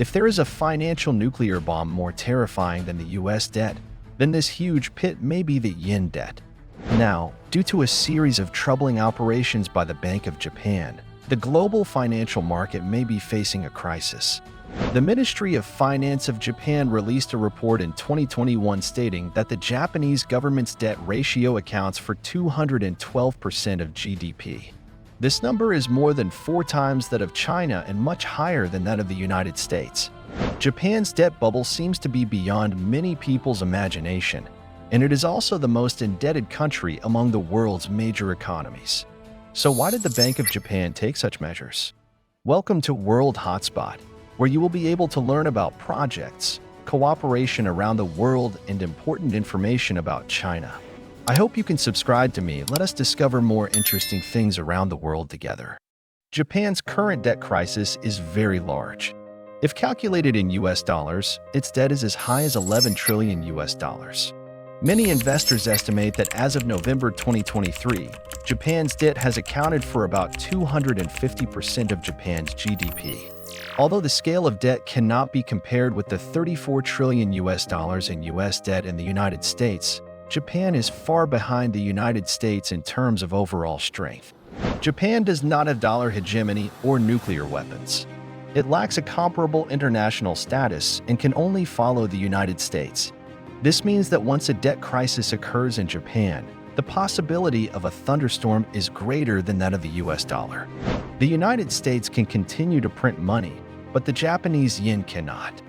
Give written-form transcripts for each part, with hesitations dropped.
If there is a financial nuclear bomb more terrifying than the US debt, then this huge pit may be the yen debt. Now, due to a series of troubling operations by the Bank of Japan, the global financial market may be facing a crisis. The Ministry of Finance of Japan released a report in 2021 stating that the Japanese government's debt ratio accounts for 212% of GDP. This number is more than 4 times that of China and much higher than that of the United States. Japan's debt bubble seems to be beyond many people's imagination, and it is also the most indebted country among the world's major economies. So why did the Bank of Japan take such measures? Welcome to World Hotspot, where you will be able to learn about projects, cooperation around the world, and important information about China. I hope you can subscribe to me. Let us discover more interesting things around the world together. Japan's current debt crisis is very large. If calculated in US dollars, its debt is as high as 11 trillion US dollars. Many investors estimate that as of November 2023, Japan's debt has accounted for about 250% of Japan's GDP. Although the scale of debt cannot be compared with the 34 trillion US dollars in US debt in the United States, Japan is far behind the United States in terms of overall strength. Japan does not have dollar hegemony or nuclear weapons. It lacks a comparable international status and can only follow the United States. This means that once a debt crisis occurs in Japan, the possibility of a thunderstorm is greater than that of the US dollar. The United States can continue to print money, but the Japanese yen cannot.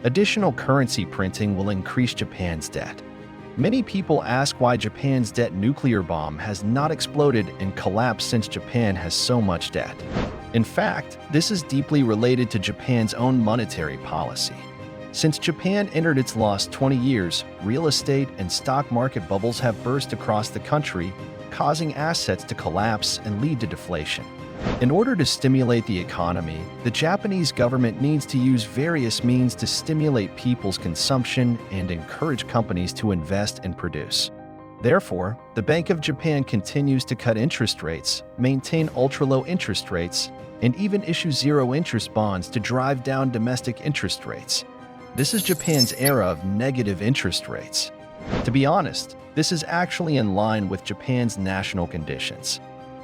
Additional currency printing will increase Japan's debt. Many people ask why Japan's debt nuclear bomb has not exploded and collapsed since Japan has so much debt. In fact, this is deeply related to Japan's own monetary policy. Since Japan entered its last 20 years, real estate and stock market bubbles have burst across the country, causing assets to collapse and lead to deflation. In order to stimulate the economy, the Japanese government needs to use various means to stimulate people's consumption and encourage companies to invest and produce. Therefore, the Bank of Japan continues to cut interest rates, maintain ultra-low interest rates, and even issue zero-interest bonds to drive down domestic interest rates. This is Japan's era of negative interest rates. To be honest, this is actually in line with Japan's national conditions.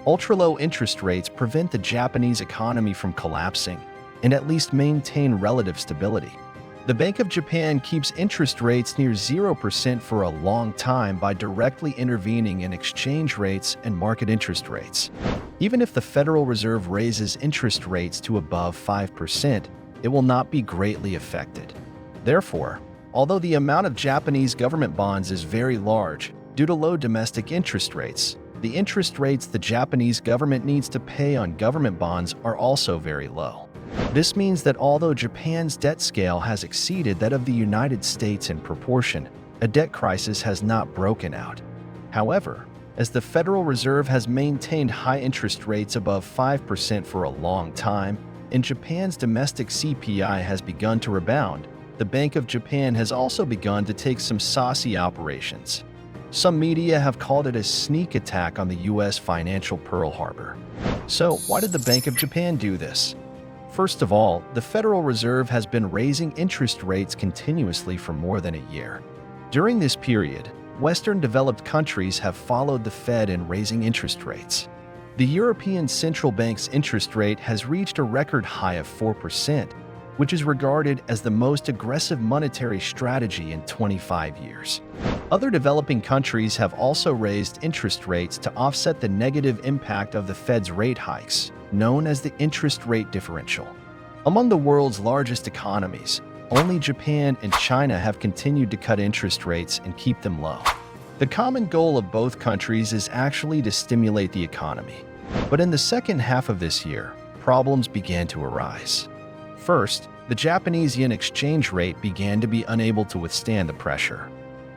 Ultra-low interest rates prevent the Japanese economy from collapsing and at least maintain relative stability. The Bank of Japan keeps interest rates near 0% for a long time by directly intervening in exchange rates and market interest rates. Even if the Federal Reserve raises interest rates to above 5%, it will not be greatly affected. Therefore, although the amount of Japanese government bonds is very large due to low domestic interest rates, the interest rates the Japanese government needs to pay on government bonds are also very low. This means that although Japan's debt scale has exceeded that of the United States in proportion, a debt crisis has not broken out. However, as the Federal Reserve has maintained high interest rates above 5% for a long time, and Japan's domestic CPI has begun to rebound, the Bank of Japan has also begun to take some saucy operations. Some media have called it a sneak attack on the US financial Pearl Harbor. So, why did the Bank of Japan do this? First of all, the Federal Reserve has been raising interest rates continuously for more than a year. During this period, Western developed countries have followed the Fed in raising interest rates. The European Central Bank's interest rate has reached a record high of 4%, which is regarded as the most aggressive monetary strategy in 25 years. Other developing countries have also raised interest rates to offset the negative impact of the Fed's rate hikes, known as the interest rate differential. Among the world's largest economies, only Japan and China have continued to cut interest rates and keep them low. The common goal of both countries is actually to stimulate the economy. But in the second half of this year, problems began to arise. First, the Japanese yen exchange rate began to be unable to withstand the pressure.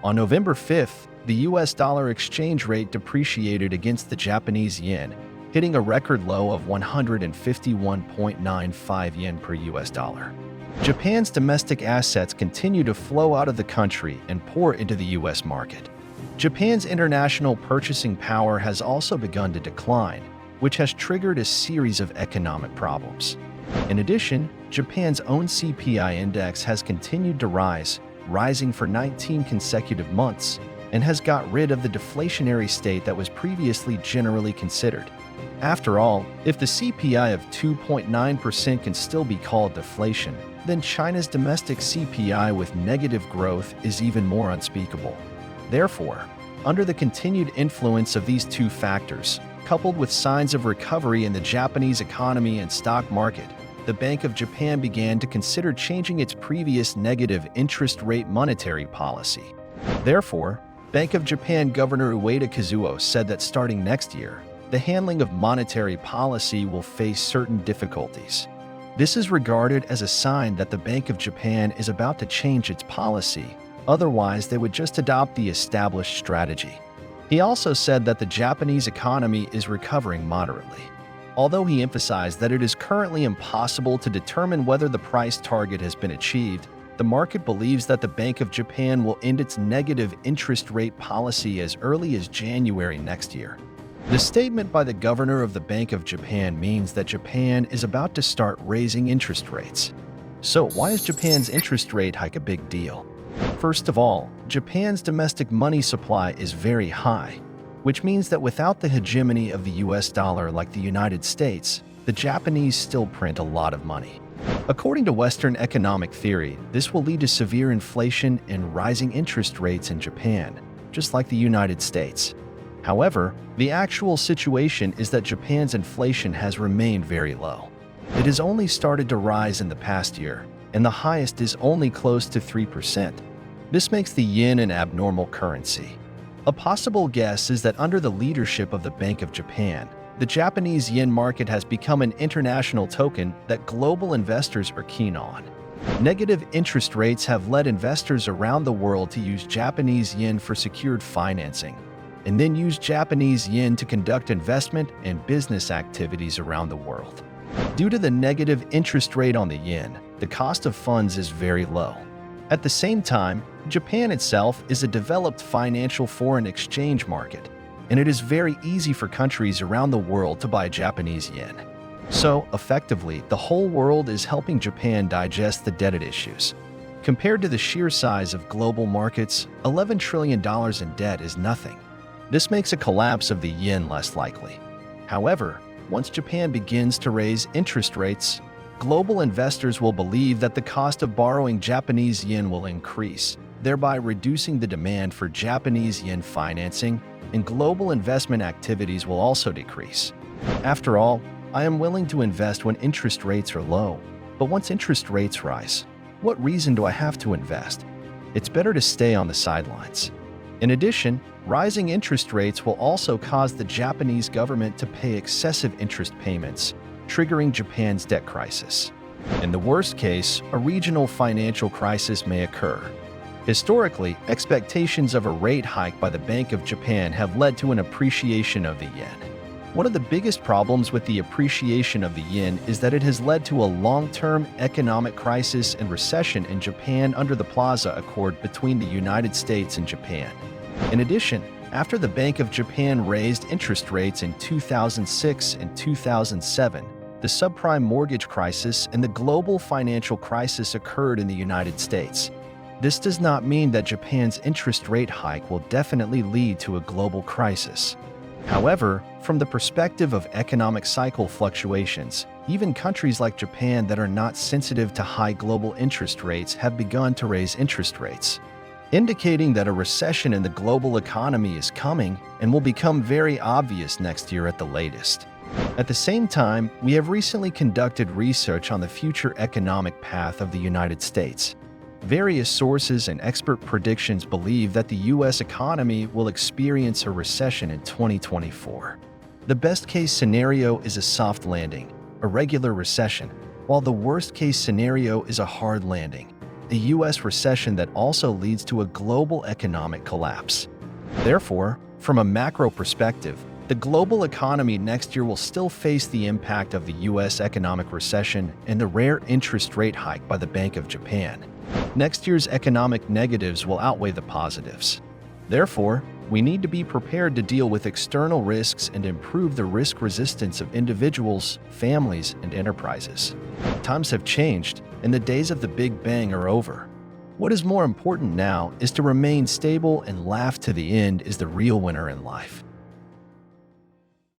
On November 5th, the US dollar exchange rate depreciated against the Japanese yen, hitting a record low of 151.95 yen per US dollar. Japan's domestic assets continue to flow out of the country and pour into the US market. Japan's international purchasing power has also begun to decline, which has triggered a series of economic problems. In addition, Japan's own CPI index has continued to rise, rising for 19 consecutive months, and has got rid of the deflationary state that was previously generally considered. After all, if the CPI of 2.9% can still be called deflation, then China's domestic CPI with negative growth is even more unspeakable. Therefore, under the continued influence of these two factors, coupled with signs of recovery in the Japanese economy and stock market, the Bank of Japan began to consider changing its previous negative interest rate monetary policy. Therefore, Bank of Japan Governor Ueda Kazuo said that starting next year, the handling of monetary policy will face certain difficulties. This is regarded as a sign that the Bank of Japan is about to change its policy, otherwise they would just adopt the established strategy. He also said that the Japanese economy is recovering moderately. Although he emphasized that it is currently impossible to determine whether the price target has been achieved, the market believes that the Bank of Japan will end its negative interest rate policy as early as January next year. The statement by the governor of the Bank of Japan means that Japan is about to start raising interest rates. So why is Japan's interest rate hike a big deal? First of all, Japan's domestic money supply is very high, which means that without the hegemony of the US dollar like the United States, the Japanese still print a lot of money. According to Western economic theory, this will lead to severe inflation and rising interest rates in Japan, just like the United States. However, the actual situation is that Japan's inflation has remained very low. It has only started to rise in the past year, and the highest is only close to 3%. This makes the yen an abnormal currency. A possible guess is that under the leadership of the Bank of Japan, the Japanese yen market has become an international token that global investors are keen on. Negative interest rates have led investors around the world to use Japanese yen for secured financing, and then use Japanese yen to conduct investment and business activities around the world. Due to the negative interest rate on the yen, the cost of funds is very low. At the same time, Japan itself is a developed financial foreign exchange market, and it is very easy for countries around the world to buy Japanese yen. So, effectively, the whole world is helping Japan digest the debt issues. Compared to the sheer size of global markets, $11 trillion in debt is nothing. This makes a collapse of the yen less likely. However, once Japan begins to raise interest rates, global investors will believe that the cost of borrowing Japanese yen will increase, thereby reducing the demand for Japanese yen financing, and global investment activities will also decrease. After all, I am willing to invest when interest rates are low, but once interest rates rise, what reason do I have to invest? It's better to stay on the sidelines. In addition, rising interest rates will also cause the Japanese government to pay excessive interest payments, triggering Japan's debt crisis. In the worst case, a regional financial crisis may occur. Historically, expectations of a rate hike by the Bank of Japan have led to an appreciation of the yen. One of the biggest problems with the appreciation of the yen is that it has led to a long-term economic crisis and recession in Japan under the Plaza Accord between the United States and Japan. In addition, after the Bank of Japan raised interest rates in 2006 and 2007, the subprime mortgage crisis and the global financial crisis occurred in the United States. This does not mean that Japan's interest rate hike will definitely lead to a global crisis. However, from the perspective of economic cycle fluctuations, even countries like Japan that are not sensitive to high global interest rates have begun to raise interest rates, indicating that a recession in the global economy is coming and will become very obvious next year at the latest. At the same time, we have recently conducted research on the future economic path of the United States. Various sources and expert predictions believe that the U.S. economy will experience a recession in 2024. The best-case scenario is a soft landing, a regular recession, while the worst-case scenario is a hard landing, a U.S. recession that also leads to a global economic collapse. Therefore, from a macro perspective, the global economy next year will still face the impact of the U.S. economic recession and the rare interest rate hike by the Bank of Japan. Next year's economic negatives will outweigh the positives. Therefore, We need to be prepared to deal with external risks and improve the risk resistance of individuals, families, and enterprises. Times have changed, and the days of the Big Bang are over. What is more important now is to remain stable and laugh to the end is the real winner in life.